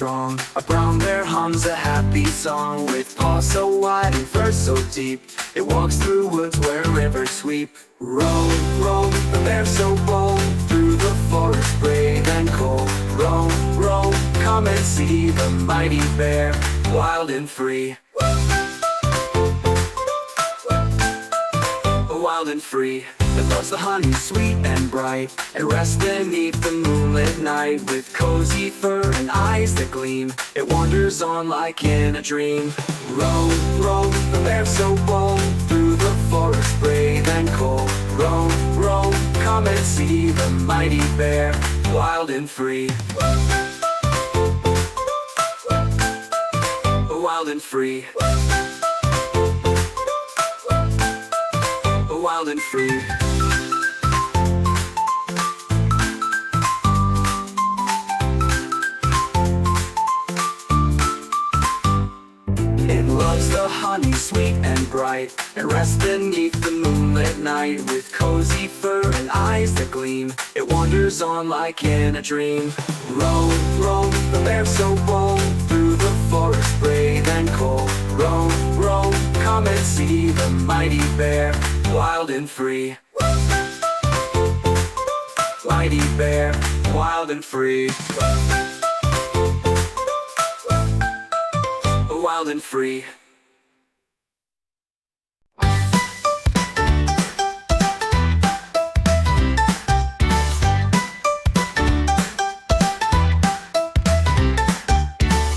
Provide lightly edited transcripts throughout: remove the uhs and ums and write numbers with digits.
strong. A brown bear hums a happy song, with paws so wide and fur so deep. It walks through woods where rivers sweep. Roam, roam, the bear so bold, through the forest brave and cold. Roam, roam, come and see the mighty bear, wild and free. Wild and free. It loves the honey sweet and bright. It rests beneath the moonlit night, with cozy fur and eyes that gleam. It wanders on like in a dream. Roam, roam, the bear so bold, through the forest brave and cold. Roam, roam, come and see the mighty bear, wild and free. Wild and free. Wild and free. It loves the honey sweet and bright. It rests beneath the moonlit night, with cozy fur and eyes that gleam. It wanders on like in a dream. Roam, roam, the bear so bold, through the forest brave and cold. Roam, roam, come and see the mighty bear, wild and free. Mighty bear, wild and free. Wild and free.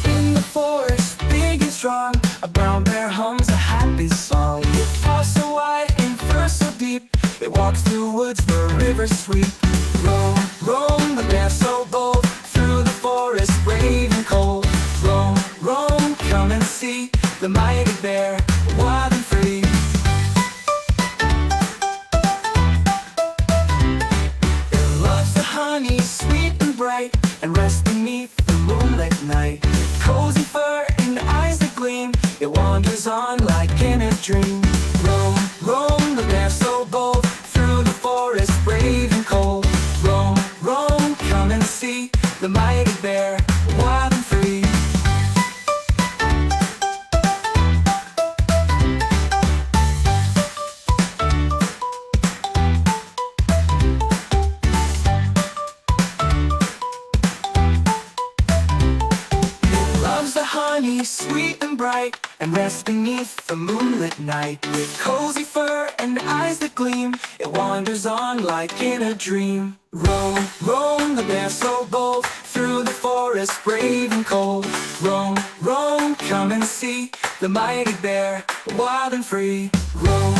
In the forest, big and strong, a brown bear hums a happy song. With paws so wide and fur so deep, it walks through woods where rivers sweep. Roam, roam, the bear so bold, through the forest brave and cold. Roam, roam, come and see the mighty bear, wild and free. It loves the honey sweet and bright, and rests beneath the moonlit night. Cozy fur and eyes that gleam, it wanders on like in a dream. Roam, roam, the bear so bold, through the forest brave and cold. Roam, roam, come and see the mighty bear, wild and free. It loves the honey sweet and bright, and rests beneath the moonlit night. With cozy fur and eyes that gleam, it wanders on like in a dream. Roam, roam, the bear so bold, through the forest brave and cold. Roam, roam, come and see the mighty bear, wild and free. Roam,